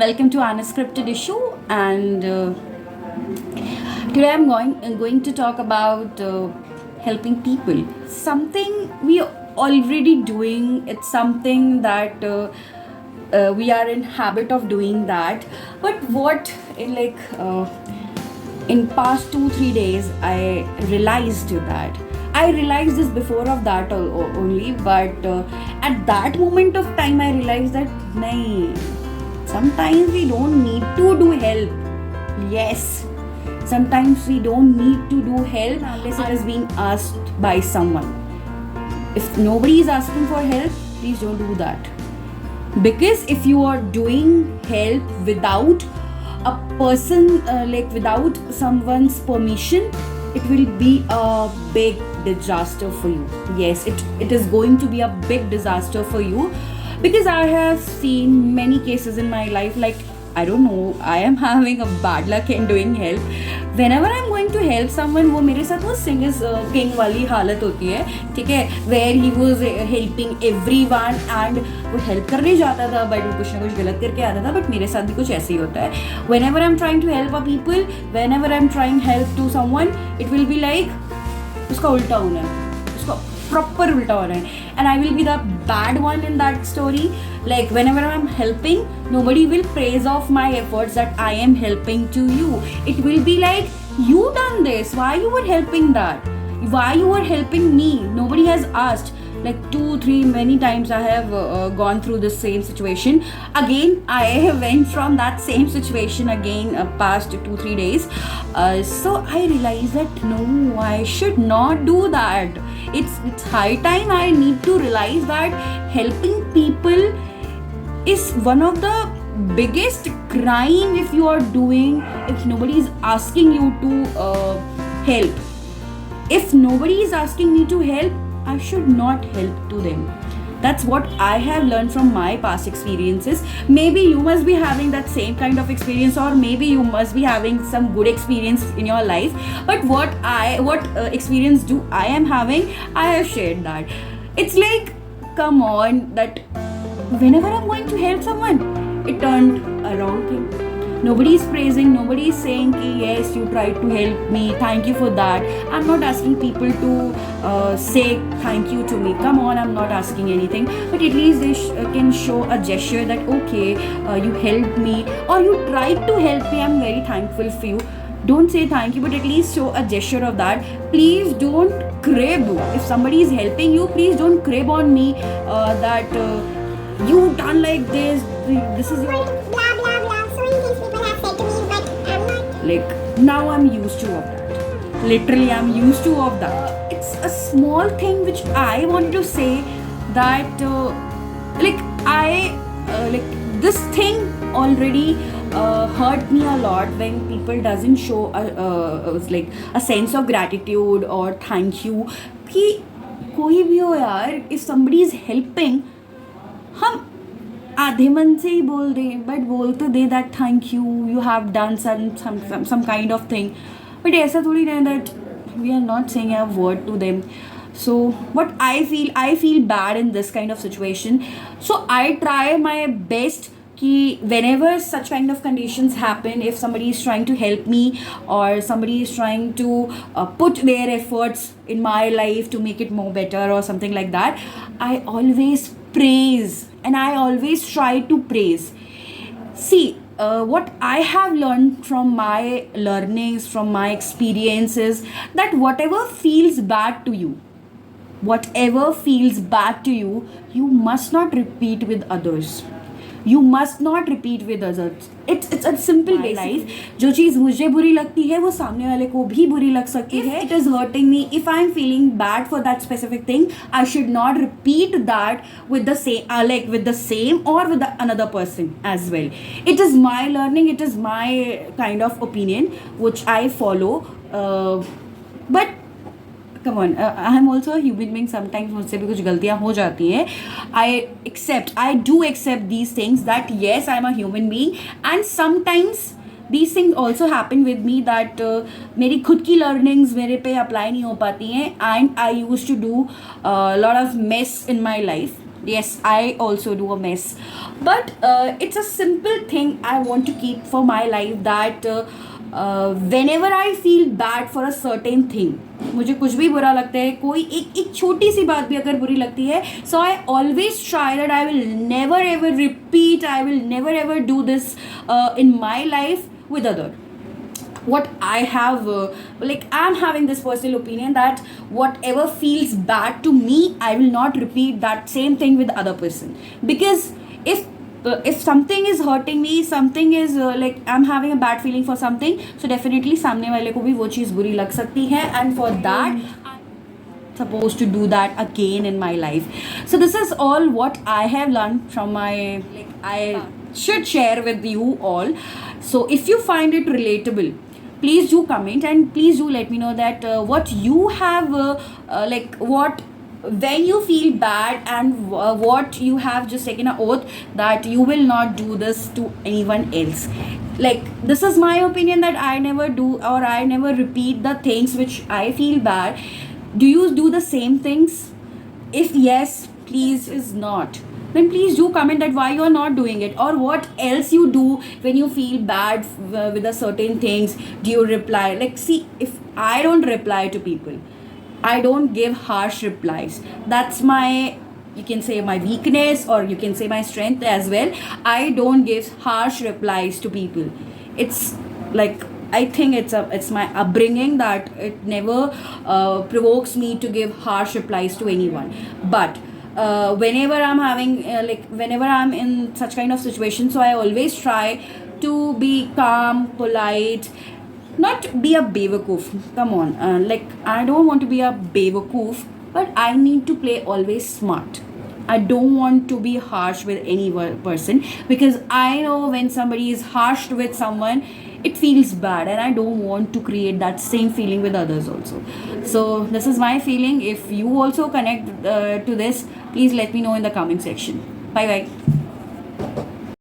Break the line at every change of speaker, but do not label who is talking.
welcome to Unscripted Issue. And today I'm going to talk about helping people. Something we are already doing. It's something that we are in habit of doing that. But what in past 2-3 days I realized that. I realized this before of that only, but at that moment of time I realized that nahi, sometimes we don't need to do help. Yes, sometimes we don't need to do help unless it is being asked by someone. If nobody is asking for help, please don't do that. Because if you are doing help without a person, without someone's permission, it will be a big disaster for you. Yes, it is going to be a big disaster for you, because I have seen many cases in my life. Like, I don't know, I am having a bad luck in doing help. Whenever I'm going to help someone, वो मेरे साथ वो king वाली हालत होती है, ठीक है, where he was helping everyone and वो help करने जाता था, but वो कुछ ना कुछ गलत करके आता था. But मेरे साथ भी कुछ ऐसे ही होता है. Whenever I'm trying to help a people, whenever I'm trying help to someone, it will be like उसका उल्टा होना है, उसका proper उल्टा हो रहा है, and I will be the bad one in that story. Like, whenever I'm helping, nobody will praise off my efforts that I am helping to you. It will be like, you done this, why you were helping that, why you were helping me, nobody has asked. Like 2-3 many times I have gone through the same situation. Again, I went from that same situation again past 2-3 days. So I realized that no, I should not do that. It's high time I need to realize that helping people is one of the biggest crime if you are doing, if nobody is asking you to help. If nobody is asking me to help, I should not help to them. That's what I have learned from my past experiences. Maybe you must be having that same kind of experience, or maybe you must be having some good experience in your life. But what experience do I am having, I have shared that. It's like, come on, that whenever I'm going to help someone, it turned a wrong thing. Nobody is praising, nobody is saying ki yes, you tried to help me, thank you for that. I'm not asking people to say thank you to me. Come on, I'm not asking anything. But at least they can show a gesture that okay, you helped me, or you tried to help me, I'm very thankful for you. Don't say thank you, but at least show a gesture of that. Please don't crib. If somebody is helping you, please don't crib on me that you done like this is your... Like, now I'm used to of that. Literally, I'm used to of that. It's a small thing which I want to say that this thing already hurt me a lot when people doesn't show a sense of gratitude or thank you. कि कोई भी हो यार, if somebody is helping, हम आधे मन से ही बोल दें, बट बोल तो दे that thank you have done some kind of thing. But ऐसा थोड़ी ना that we are not saying a word to them. So what I feel bad in this kind of situation. So I try my best कि whenever such kind of conditions happen, if somebody is trying to help me or somebody is trying to put their efforts in my life to make it more better or something like that, I always praise, and I always try to praise. See, what I have learned from my learnings, from my experiences, that whatever feels bad to you, you must not repeat with others. You must not repeat with others. It's a simple way. Life, जो चीज़ मुझे बुरी लगती है वो सामने वाले को भी बुरी लग सकती है. It is hurting me. If I am feeling bad for that specific thing, I should not repeat that with the same or with another person as well. It is my learning. It is my kind of opinion which I follow. But come on, I am also a human being. Sometimes मुझसे भी कुछ गलतियाँ हो जाती हैं. I do accept these things that yes, I am a human being, and sometimes these things also happen with me that मेरी खुद की learnings मेरे पे apply नहीं हो पाती हैं, and I used to do a lot of mess in my life. Yes, I also do a mess. But it's a simple thing I want to keep for my life that whenever I feel bad for a certain thing, मुझे कुछ भी बुरा लगता है, कोई एक छोटी सी बात भी अगर बुरी लगती है, so I always try that I will never ever repeat, I will never ever do this in my life with other. What I have like I'm having this personal opinion that whatever feels bad to me, I will not repeat that same thing with other person. Because if something is hurting me, something is like I'm having a bad feeling for something, so definitely सामने वाले को भी वो चीज़ बुरी लग सकती है, and for that supposed to do that again in my life. So this is all what I have learned from my, like, I should share with you all. So if you find it relatable, please do comment and please do let me know that what you have like what when you feel bad, and what you have just taken an oath that you will not do this to anyone else. Like, this is my opinion that I never do, or I never repeat the things which I feel bad. Do you do the same things? If yes, please is not, then please do comment that why you are not doing it, or what else you do when you feel bad with a certain things. Do you reply? Like, see, if I don't reply to people, I don't give harsh replies. That's my, you can say, my weakness, or you can say my strength as well. I don't give harsh replies to people. It's like, I think it's my upbringing that it never provokes me to give harsh replies to anyone. But whenever I'm having like whenever I'm in such kind of situation, so I always try to be calm, polite, not be a bewakoof. Come on, like, I don't want to be a bewakoof, but I need to play always smart. I don't want to be harsh with any person, because I know when somebody is harsh with someone, it feels bad, and I don't want to create that same feeling with others also. So this is my feeling. If you also connect to this, please let me know in the comment section. Bye bye.